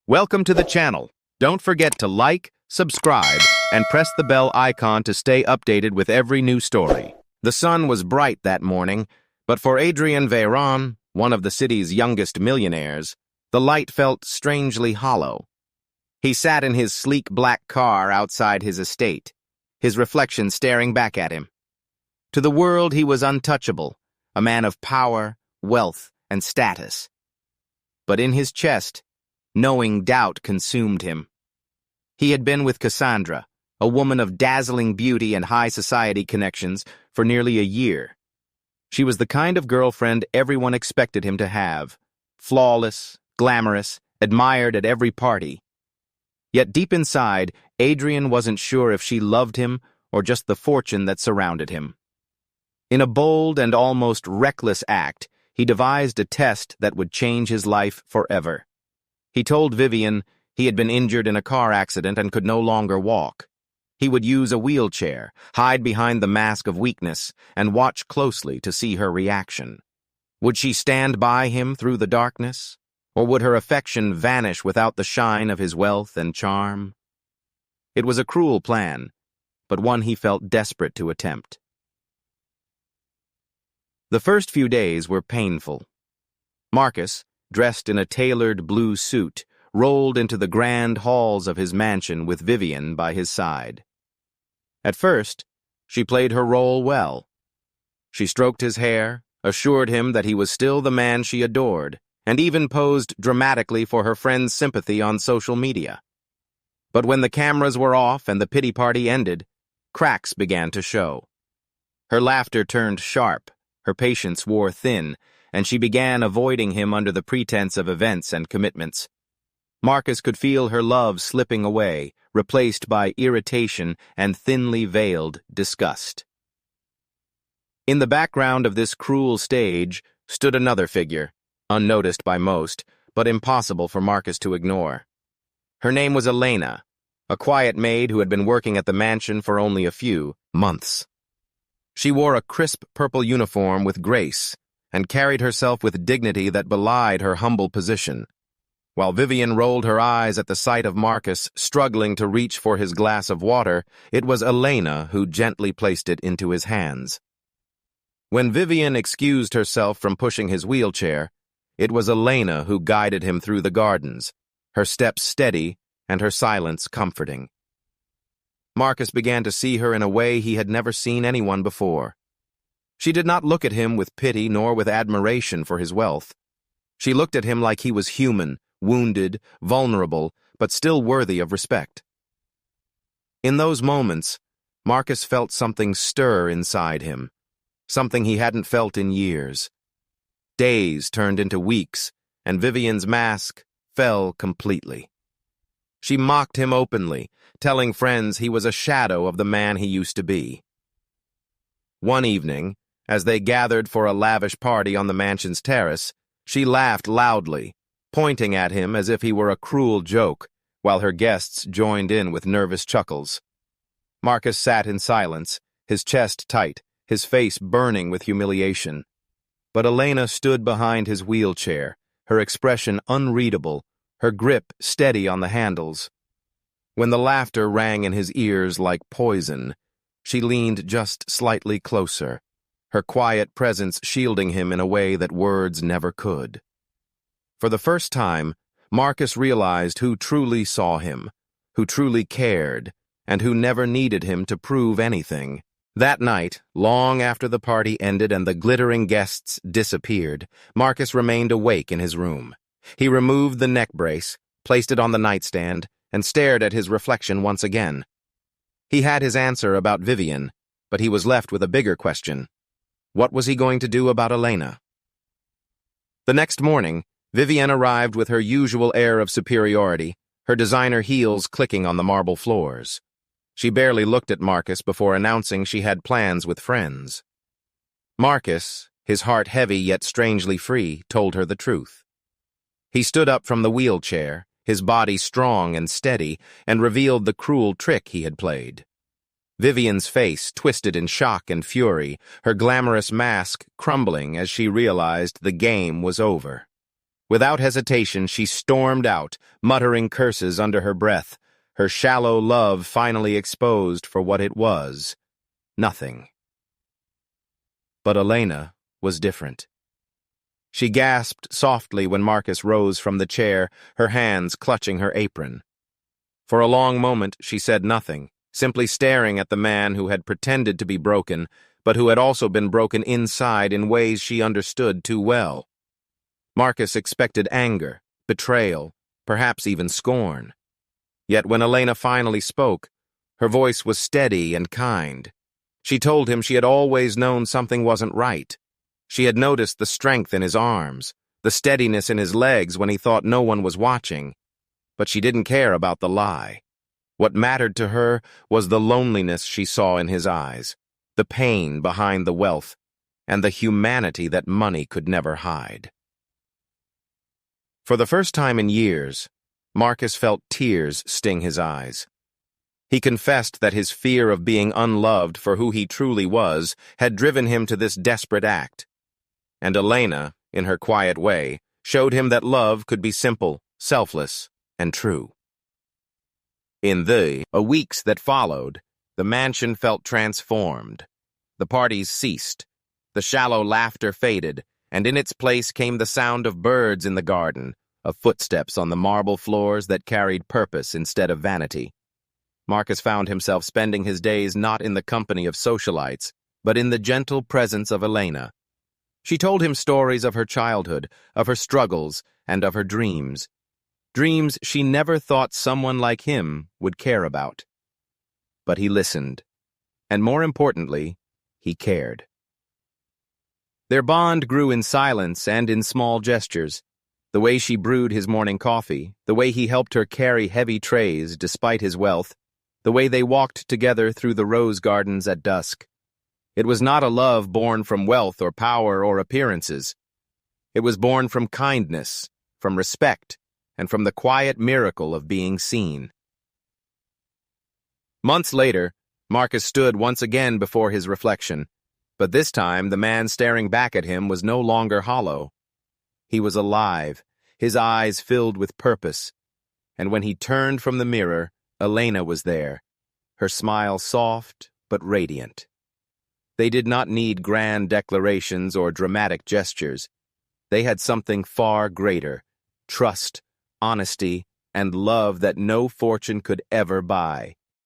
Welcome to the channel. Don't forget to like, subscribe, and press the bell icon to stay updated with every new story. The sun was bright that morning, but for Adrien Veyron, one of the city's youngest millionaires, the light felt strangely hollow. He sat in his sleek black car outside his estate, his reflection staring back at him. To the world he was untouchable, a man of power, wealth, and status. But in his chest, knowing doubt consumed him. He had been with Cassandra, a woman of dazzling beauty and high society connections, for nearly a year. She was the kind of girlfriend everyone expected him to have, flawless, glamorous, admired at every party. Yet deep inside, Adrien wasn't sure if she loved him or just the fortune that surrounded him. In a bold and almost reckless act, he devised a test that would change his life forever. He told Vivian he had been injured in a car accident and could no longer walk. He would use a wheelchair, hide behind the mask of weakness, and watch closely to see her reaction. Would she stand by him through the darkness, or would her affection vanish without the shine of his wealth and charm? It was a cruel plan, but one he felt desperate to attempt. The first few days were painful. Marcus, dressed in a tailored blue suit, rolled into the grand halls of his mansion with Vivian by his side. At first, she played her role well. She stroked his hair, assured him that he was still the man she adored, and even posed dramatically for her friends' sympathy on social media. But when the cameras were off and the pity party ended, cracks began to show. Her laughter turned sharp, her patience wore thin, and she began avoiding him under the pretense of events and commitments. Marcus could feel her love slipping away, replaced by irritation and thinly veiled disgust. In the background of this cruel stage stood another figure, unnoticed by most, but impossible for Marcus to ignore. Her name was Elena, a quiet maid who had been working at the mansion for only a few months. She wore a crisp purple uniform with grace, and carried herself with dignity that belied her humble position. While Vivian rolled her eyes at the sight of Marcus struggling to reach for his glass of water, it was Elena who gently placed it into his hands. When Vivian excused herself from pushing his wheelchair, it was Elena who guided him through the gardens, her steps steady and her silence comforting. Marcus began to see her in a way he had never seen anyone before. She did not look at him with pity nor with admiration for his wealth. She looked at him like he was human, wounded, vulnerable, but still worthy of respect. In those moments, Marcus felt something stir inside him, something he hadn't felt in years. Days turned into weeks, and Vivian's mask fell completely. She mocked him openly, telling friends he was a shadow of the man he used to be. One evening, as they gathered for a lavish party on the mansion's terrace, she laughed loudly, pointing at him as if he were a cruel joke, while her guests joined in with nervous chuckles. Marcus sat in silence, his chest tight, his face burning with humiliation. But Elena stood behind his wheelchair, her expression unreadable, her grip steady on the handles. When the laughter rang in his ears like poison, she leaned just slightly closer, her quiet presence shielding him in a way that words never could. For the first time, Marcus realized who truly saw him, who truly cared, and who never needed him to prove anything. That night, long after the party ended and the glittering guests disappeared, Marcus remained awake in his room. He removed the neck brace, placed it on the nightstand, and stared at his reflection once again. He had his answer about Vivian, but he was left with a bigger question. What was he going to do about Elena? The next morning, Vivian arrived with her usual air of superiority, her designer heels clicking on the marble floors. She barely looked at Marcus before announcing she had plans with friends. Marcus, his heart heavy yet strangely free, told her the truth. He stood up from the wheelchair, his body strong and steady, and revealed the cruel trick he had played. Vivian's face twisted in shock and fury, her glamorous mask crumbling as she realized the game was over. Without hesitation, she stormed out, muttering curses under her breath, her shallow love finally exposed for what it was: nothing. But Elena was different. She gasped softly when Marcus rose from the chair, her hands clutching her apron. For a long moment, she said nothing, simply staring at the man who had pretended to be broken, but who had also been broken inside in ways she understood too well. Marcus expected anger, betrayal, perhaps even scorn. Yet when Elena finally spoke, her voice was steady and kind. She told him she had always known something wasn't right. She had noticed the strength in his arms, the steadiness in his legs when he thought no one was watching. But she didn't care about the lie. What mattered to her was the loneliness she saw in his eyes, the pain behind the wealth, and the humanity that money could never hide. For the first time in years, Marcus felt tears sting his eyes. He confessed that his fear of being unloved for who he truly was had driven him to this desperate act. And Elena, in her quiet way, showed him that love could be simple, selfless, and true. In the weeks that followed, the mansion felt transformed. The parties ceased, the shallow laughter faded, and in its place came the sound of birds in the garden, of footsteps on the marble floors that carried purpose instead of vanity. Marcus found himself spending his days not in the company of socialites, but in the gentle presence of Elena. She told him stories of her childhood, of her struggles, and of her dreams. Dreams she never thought someone like him would care about. But he listened, and more importantly, he cared. Their bond grew in silence and in small gestures. The way she brewed his morning coffee, the way he helped her carry heavy trays despite his wealth, the way they walked together through the rose gardens at dusk. It was not a love born from wealth or power or appearances. It was born from kindness, from respect, and from the quiet miracle of being seen. Months later, Marcus stood once again before his reflection, but this time the man staring back at him was no longer hollow. He was alive, his eyes filled with purpose, and when he turned from the mirror, Elena was there, her smile soft but radiant. They did not need grand declarations or dramatic gestures. They had something far greater: trust, honesty, and love that no fortune could ever buy.